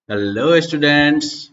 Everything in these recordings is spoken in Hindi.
Hello, students.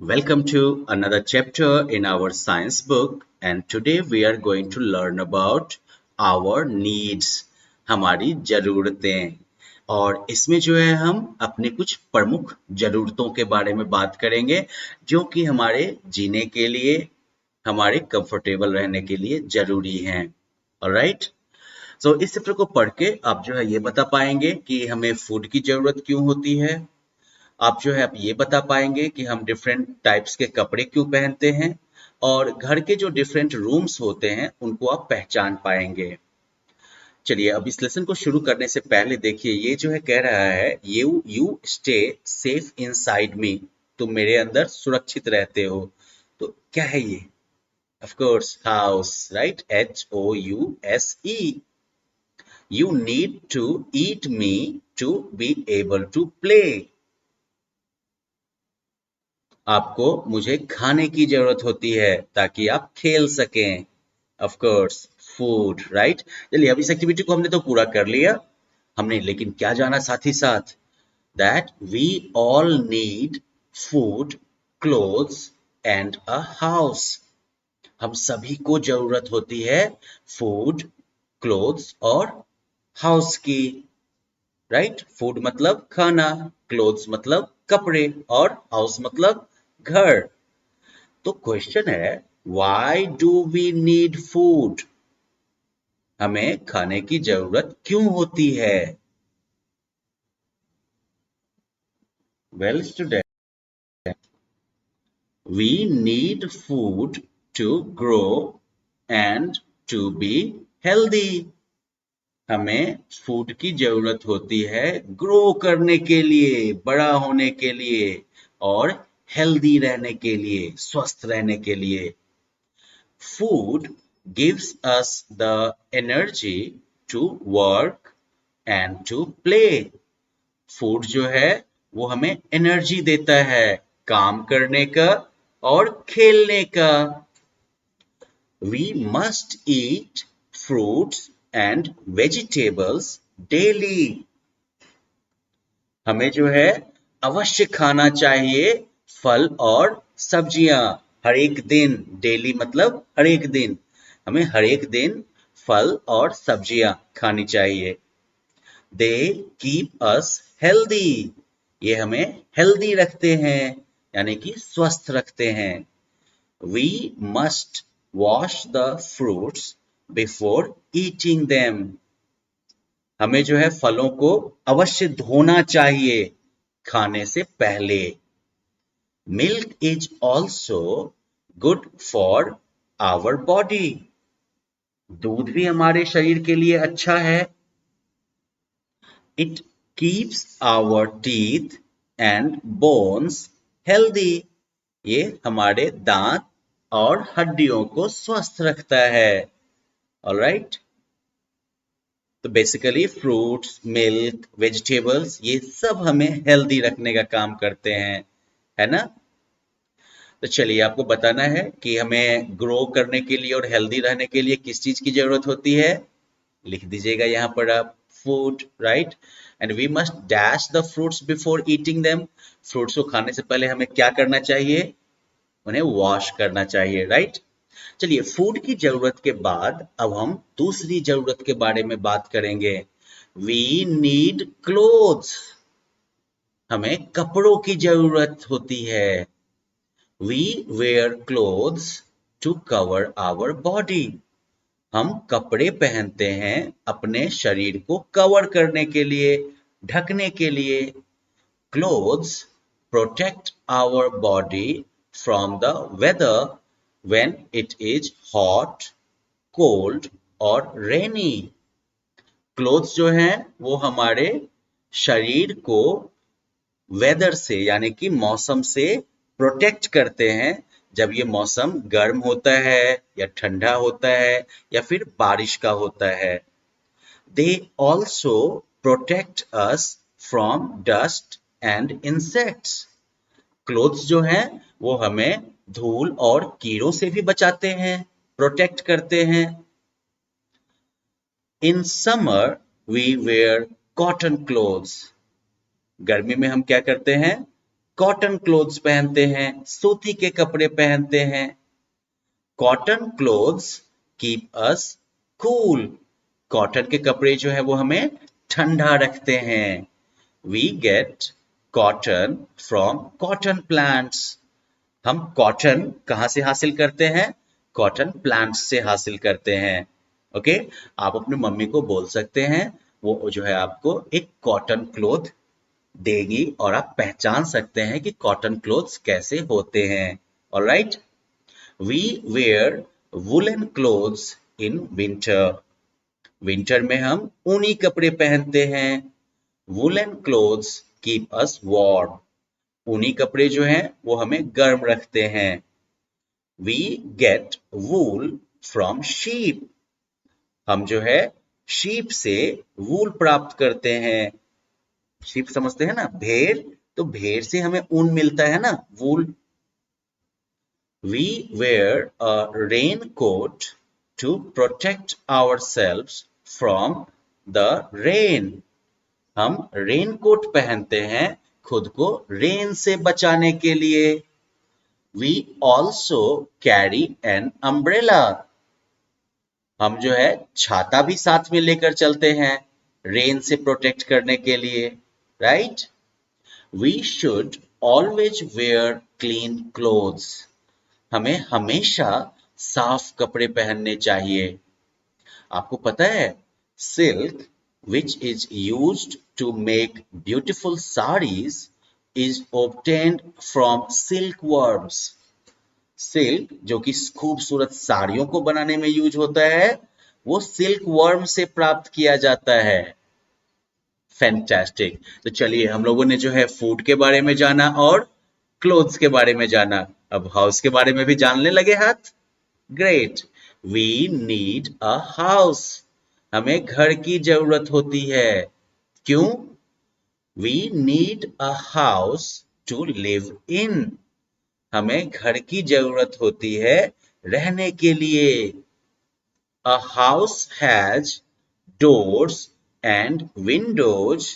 Welcome to another chapter in our science book. And today we are going to learn about our needs, हमारी ज़रूरतें। और इसमें जो है हम अपनी कुछ प्रमुख ज़रूरतों के बारे में बात करेंगे, जो कि हमारे जीने के लिए, हमारे कंफर्टेबल रहने के लिए ज़रूरी हैं। ऑलराइट? सो इस चैप्टर को पढ़ के आप जो है ये बता पाएंगे कि हमें फूड की ज़रूरत क्यों होती है। आप ये बता पाएंगे कि हम डिफरेंट टाइप्स के कपड़े क्यों पहनते हैं और घर के जो डिफरेंट रूम्स होते हैं उनको आप पहचान पाएंगे। चलिए अब इस लेसन को शुरू करने से पहले देखिए ये जो है कह रहा है you stay safe inside me, तुम मेरे अंदर सुरक्षित रहते हो। तो क्या है ये? Of course house, right? HOUSE। You need to eat me to be able to play. आपको मुझे खाने की जरूरत होती है ताकि आप खेल सकें। Of course food, right? चलिए अब इस एक्टिविटी को हमने तो पूरा कर लिया। हमने लेकिन क्या जाना साथ ही साथ? That we all need food, clothes and a house. हम सभी को जरूरत होती है फूड, क्लोथ्स और हाउस की। राइट? फूड मतलब खाना, क्लोथ्स मतलब कपड़े और हाउस मतलब घर। तो क्वेश्चन है, why do we need food? हमें खाने की जरूरत क्यों होती है? Well student, we need food to grow and to be healthy. हमें फूड की जरूरत होती है ग्रो करने के लिए, बड़ा होने के लिए और हेल्दी रहने के लिए, स्वस्थ रहने के लिए। Food gives us the energy to work and to play. Food जो है वो हमें एनर्जी देता है काम करने का और खेलने का। We must eat fruits and vegetables daily. हमें जो है अवश्य खाना चाहिए फल और सब्जियां हर एक दिन। डेली मतलब हर एक दिन। हमें हर एक दिन फल और सब्जियां खानी चाहिए। They keep us healthy. ये हमें हेल्दी रखते हैं, यानी कि स्वस्थ रखते हैं। We must wash the fruits before eating them. हमें जो है फलों को अवश्य धोना चाहिए खाने से पहले। Milk is also good for our body. दूध भी हमारे शरीर के लिए अच्छा है। It keeps our teeth and bones healthy. ये हमारे दांत और हड्डियों को स्वस्थ रखता है। ऑलराइट? तो बेसिकली फ्रूट्स, मिल्क, वेजिटेबल्स ये सब हमें हेल्दी रखने का काम करते हैं, है ना? तो चलिए आपको बताना है कि हमें ग्रो करने के लिए और हेल्दी रहने के लिए किस चीज की जरूरत होती है। लिख दीजिएगा यहाँ पर आप, food, right? And we must dash the fruits before eating them. Fruits को खाने से पहले हमें क्या करना चाहिए? उन्हें वॉश करना चाहिए, राइट? चलिए फूड की जरूरत के बाद अब हम दूसरी जरूरत के बारे में बात करेंगे। We need clothes. हमें कपड़ों की जरूरत होती है। We wear clothes to cover our body. हम कपड़े पहनते हैं अपने शरीर को कवर करने के लिए, ढकने के लिए। Clothes protect our body from the weather when it is hot, cold और रेनी। क्लोथ्स जो हैं वो हमारे शरीर को वेदर से यानी कि मौसम से प्रोटेक्ट करते हैं। जब ये मौसम गर्म होता है या ठंडा होता है या फिर बारिश का होता है। They also protect us from dust and insects. Clothes जो हैं वो हमें धूल और कीड़ों से भी बचाते हैं, प्रोटेक्ट करते हैं। In summer we wear cotton clothes. गर्मी में हम क्या करते हैं? कॉटन क्लोथ्स पहनते हैं, सूती के कपड़े पहनते हैं। Cotton clothes keep us cool. Cotton के कपड़े जो है वो हमें ठंडा रखते हैं। We get cotton from cotton plants. हम कॉटन कहाँ से हासिल करते हैं? कॉटन प्लांट्स से हासिल करते हैं। ओके, आप अपनी मम्मी को बोल सकते हैं, वो जो है आपको एक कॉटन क्लोथ देगी और आप पहचान सकते हैं कि कॉटन क्लोथ्स कैसे होते हैं। Alright, we wear woollen clothes in winter. Winter में हम ऊनी कपड़े पहनते हैं। Woollen clothes keep us warm. ऊनी कपड़े जो हैं वो हमें गर्म रखते हैं। We get wool from sheep. हम जो है शीप से वूल प्राप्त करते हैं। शीप समझते हैं ना, भेड़, तो भेड़ से हमें ऊन मिलता है ना, wool. We wear a rain coat to protect ourselves from the rain. हम रेन कोट पहनते हैं खुद को रेन से बचाने के लिए। We also carry an umbrella. हम जो है छाता भी साथ में लेकर चलते हैं रेन से प्रोटेक्ट करने के लिए, right? We should always wear clean clothes. हमें हमेशा साफ कपड़े पहनने चाहिए। आपको पता है, silk which is used to make beautiful sarees is obtained from silkworms. Silk जो कि खूबसूरत साड़ियों को बनाने में यूज होता है, वो सिल्क वर्म से प्राप्त किया जाता है। फैंटास्टिक। तो चलिए, हम लोगों ने जो है फूड के बारे में जाना और क्लोथ्स के बारे में जाना, अब हाउस के बारे में भी जानने लगे हाथ। Great. We need a house. हमें घर की जरूरत होती है। क्यों? We need a house to live in. हमें घर की जरूरत होती है रहने के लिए। A house has doors and windows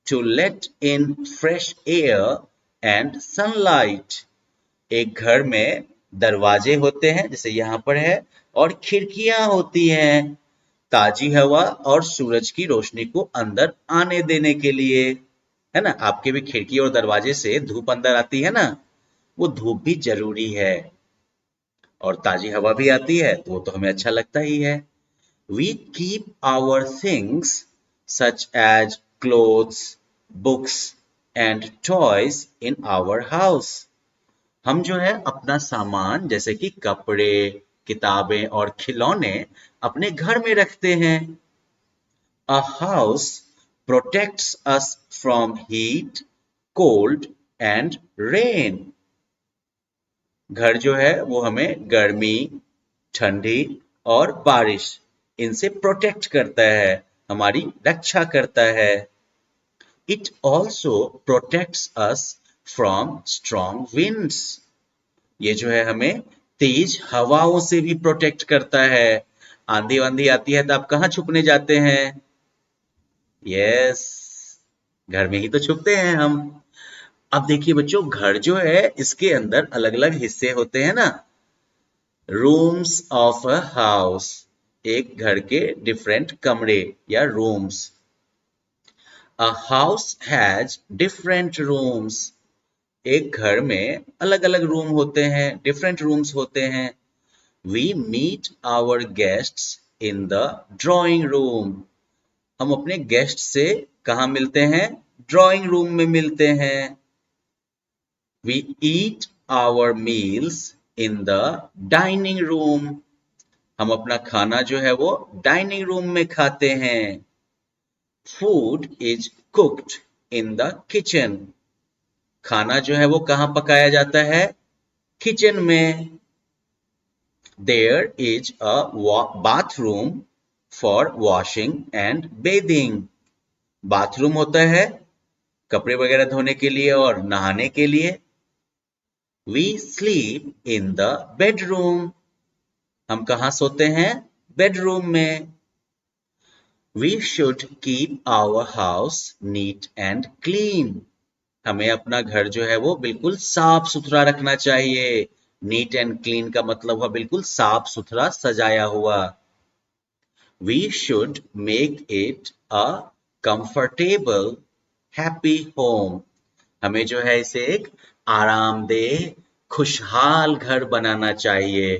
to let in fresh air and sunlight. एक घर में दरवाजे होते हैं जैसे यहाँ पर है, और खिड़कियां होती हैं ताजी हवा और सूरज की रोशनी को अंदर आने देने के लिए। है ना, आपके भी खिड़की और दरवाजे से धूप अंदर आती है ना, वो धूप भी जरूरी है। और ताजी हवा भी आती है तो वो तो हमें अच्छा लगता ही है। We keep our things such as clothes, books and toys in our house. हम जो है अपना सामान जैसे कि कपड़े, किताबें और खिलौने अपने घर में रखते हैं। A house protects us from heat, cold and rain. घर जो है वो हमें गर्मी, ठंडी और बारिश, इनसे प्रोटेक्ट करता है, हमारी रक्षा करता है। It also protects us from strong winds. ये जो है हमें तेज हवाओं से भी प्रोटेक्ट करता है। आंधी वांधी आती है तो आप कहाँ छुपने जाते हैं? यस, घर में ही तो छुपते हैं हम। अब देखिए बच्चों, घर जो है इसके अंदर अलग अलग हिस्से होते हैं ना। रूम्स ऑफ अ हाउस, एक घर के डिफरेंट कमरे या rooms. A house has different rooms. एक घर में अलग अलग रूम होते हैं, डिफरेंट रूम्स होते हैं। We meet our guests in the drawing room. हम अपने गेस्ट से कहाँ मिलते हैं? ड्राइंग रूम में मिलते हैं। We eat our meals in the dining room. हम अपना खाना जो है वो डाइनिंग रूम में खाते हैं। Food is cooked in the kitchen. खाना जो है वो कहाँ पकाया जाता है? किचन में। There is a bathroom for washing and bathing. Bathroom होता है कपड़े वगैरह धोने के लिए और नहाने के लिए। We sleep in the bedroom. हम कहाँ सोते हैं? बेडरूम में। We should keep our house neat and clean. हमें अपना घर जो है वो बिल्कुल साफ सुथरा रखना चाहिए। नीट एंड क्लीन का मतलब हुआ बिल्कुल साफ सुथरा सजाया हुआ। We should make it a comfortable, happy home. हमें जो है इसे एक आरामदेह, खुशहाल घर बनाना चाहिए।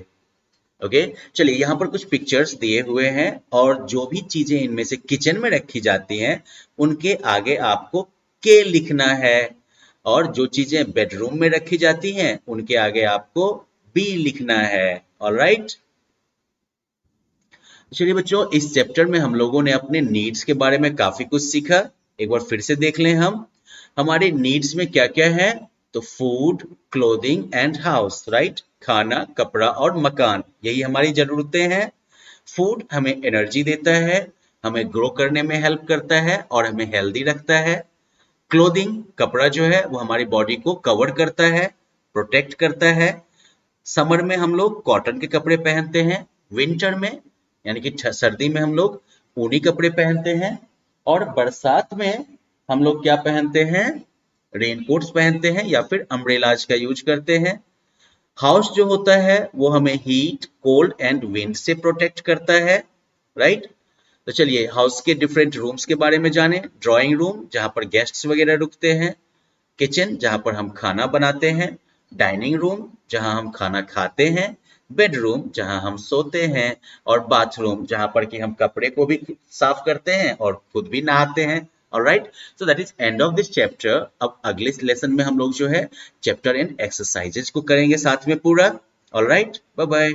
ओके, चलिए यहाँ पर कुछ पिक्चर्स दिए हुए हैं और जो भी चीजें इनमें से किचन में रखी जाती हैं उनके आगे आपको के लिखना है, और जो चीजें बेडरूम में रखी जाती हैं उनके आगे आपको बी लिखना है। ऑलराइट, चलिए बच्चों, इस चैप्टर में हम लोगों ने अपने नीड्स के बारे में काफी कुछ सीखा। एक बार फिर से देख लें हम, हमारे नीड्स में क्या क्या है। तो food, clothing and house, right, खाना, कपड़ा और मकान, यही हमारी जरूरतें हैं। फूड हमें एनर्जी देता है, हमें ग्रो करने में हेल्प करता है और हमें हेल्दी रखता है। क्लोथिंग, कपड़ा जो है वो हमारी बॉडी को कवर करता है, प्रोटेक्ट करता है। समर में हम लोग कॉटन के कपड़े पहनते हैं, विंटर में यानी कि सर्दी में हम लोग ऊनी कपड़े पहनते हैं, और बरसात में हम लोग क्या पहनते हैं, रेनकोट्स पहनते हैं या फिर अम्ब्रेलाज का यूज करते हैं। हाउस जो होता है वो हमें हीट, कोल्ड एंड विंड से प्रोटेक्ट करता है, राइट। तो चलिए हाउस के डिफरेंट रूम्स के बारे में जानें। ड्राइंग रूम जहां पर गेस्ट्स वगैरह रुकते हैं, किचन जहां पर हम खाना बनाते हैं, डाइनिंग रूम जहां हम खाना खाते हैं, बेडरूम जहां हम सोते हैं, और बाथरूम जहां पर कि हम कपड़े को भी साफ करते हैं और खुद भी नहाते हैं। Alright, so that is end of this chapter. अब अगले लेसन में हम लोग जो है चैप्टर एंड एक्सरसाइजेज को करेंगे साथ में पूरा। Alright, bye bye.